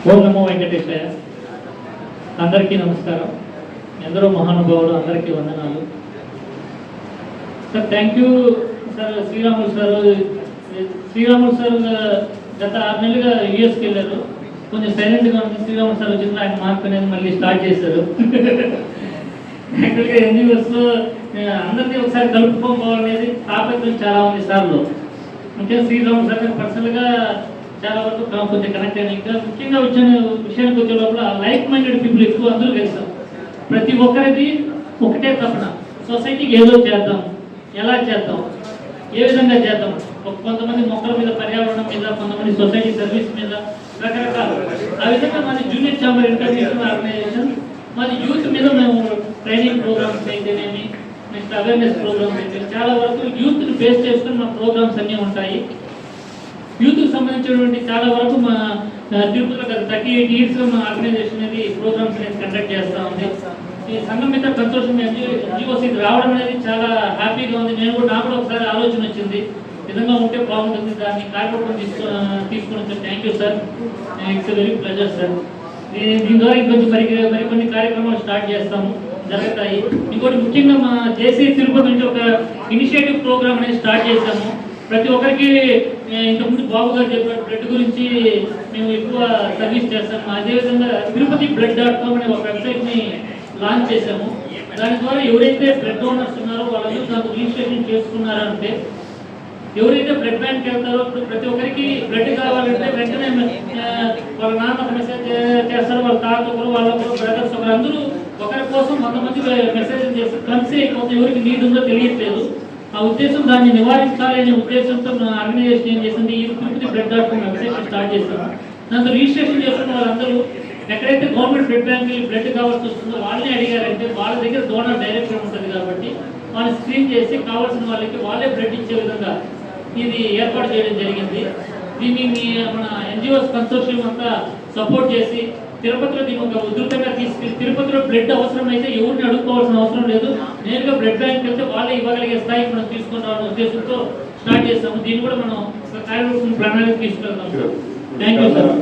ఓం నమో వెంకటేశాయ. అందరికీ నమస్కారం. ఎందరో మహానుభావులు, అందరికీ వందనాలు. Sir thank you sir. Sriramulu sir గత 6 నెలలుగా యూఎస్కి వెళ్ళారు. కొంచెం సైలెంట్గా ఉంది. శ్రీరాములు సార్ వచ్చిన ఆయన మార్పు అనేది మళ్ళీ స్టార్ట్ చేశారు. యాక్చువల్గా ఎన్జిఓస్లో అందరినీ ఒకసారి కలుపుకోవాలనేది తాపత్రం చాలా ఉంది సార్లో. ముఖ్యంగా శ్రీరాములు సార్ పర్సనల్గా చాలా వరకు కొంచెం కనెక్ట్ అయినా. ఇంకా ముఖ్యంగా విషయానికి వచ్చే లోపల లైక్ మైండెడ్ పీపుల్ ఎక్కువ అందరూ కలిసాం. ప్రతి ఒక్కరిది ఒకటే తపన, సొసైటీకి ఏదో చేద్దాం, ఎలా చేద్దాం, ఏ విధంగా చేద్దాం. కొంతమంది మొక్కల మీద, పర్యావరణం మీద, కొంతమంది సొసైటీ సర్వీస్ మీద, రకరకాల. ఆ విధంగా మాది జూనియర్ ఛాంబర్ ఇంటర్నేషనల్ ఆర్గనైజేషన్. మాది యూత్ మీద మేము ట్రైనింగ్ ప్రోగ్రామ్స్ అయితేనేమి, నెక్స్ట్ అవేర్నెస్ ప్రోగ్రామ్స్ అయితే చాలా వరకు యూత్ని బేస్ చేసుకుని మా ప్రోగ్రామ్స్ అన్నీ ఉంటాయి. యూత్కి సంబంధించినటువంటి చాలా వరకు మా తిరుపతిలో గత 38 ఇయర్స్గా మా ఆర్గనైజేషన్ అనేది ప్రోగ్రామ్స్ అనేది కండక్ట్ చేస్తూ ఉంది. ఈ సంఘం మీద కన్సోర్షియం ఎన్జిఓస్ రావడం అనేది చాలా హ్యాపీగా ఉంది. నాకు కూడా ఒకసారి ఆలోచన వచ్చింది, విధంగా ఉంటే బాగుంటుంది, దాన్ని కార్యక్రమం తీసుకుని వచ్చాను. Thank you sir, it's very pleasure sir. దీని ద్వారా ఇంకొంచెం మరికొన్ని కార్యక్రమాలు స్టార్ట్ చేస్తాము, జరుగుతాయి. ఇంకోటి ముఖ్యంగా మా జేసీ తిరుపతి నుంచి ఒక ఇనిషియేటివ్ ప్రోగ్రామ్ అనేది స్టార్ట్ చేశాము. ప్రతి ఒక్కరికి ఇంతకుముందు బాబు గారు చెప్పిన బ్లడ్ గురించి మేము ఎక్కువ సర్వీస్ చేస్తాము. అదేవిధంగా తిరుపతి blood.com అనే ఒక వెబ్సైట్ని లాంచ్ చేశాము. దాని ద్వారా ఎవరైతే బ్లడ్ డోనర్స్ ఉన్నారో వాళ్ళందరూ దానికి రిజిస్ట్రేషన్ చేసుకున్నారంటే, ఎవరైతే బ్లడ్ బ్యాంక్కి వెళ్తారో ప్రతి ఒక్కరికి బ్లడ్ కావాలంటే వెంటనే వాళ్ళ నాన్న ఒక మెసేజ్ చేస్తారు, వాళ్ళ తాత ఒకరు, వాళ్ళ బ్రదర్స్ ఒకరు, అందరూ ఒకరి కోసం 100 మంది మెసేజ్ చేస్తారు. కలిసి అయిపోతే ఎవరికి నీడ్ ఉందో తెలియట్లేదు. ఆ ఉద్దేశం, దాన్ని నివారించాలి అనే ఉద్దేశంతో మన ఆర్గనైజేషన్ ఏం చేసింది, ఈ తిరుపతి blood.com వెబ్సైట్ స్టార్ట్ చేస్తాము. దాంతో రిజిస్ట్రేషన్ చేసుకున్న వాళ్ళందరూ ఎక్కడైతే గవర్నమెంట్ బ్లడ్ బ్యాంక్ బ్లడ్ కావాల్సి వస్తుందో వాళ్ళని అడిగారంటే వాళ్ళ దగ్గర డోనర్ డైరెక్టర్ ఉంటుంది కాబట్టి వాళ్ళు స్క్రీన్ చేసి కావాల్సిన వాళ్ళకి వాళ్ళే బ్లడ్ ఇచ్చే విధంగా ఇది ఏర్పాటు చేయడం జరిగింది. దీన్ని మన ఎన్జిఓస్ కన్సోర్షియం అంతా సపోర్ట్ చేసి తిరుపతిలో దీన్ని ఒక ఉధృతంగా తీసుకెళ్ళి, తిరుపతిలో బ్లడ్ అవసరం అయితే ఎవరిని అడుక్కోవాల్సిన అవసరం లేదు, నేరుగా బ్లడ్ బ్యాంక్ వెళ్తే వాళ్ళే ఇవ్వగలిగే స్థాయికి మనం తీసుకుని రావాలనే ఉద్దేశంతో స్టార్ట్ చేస్తాము. దీన్ని కూడా మనం కార్యక్రమం ప్రణాళిక తీసుకెళ్తాం. Thank you sir.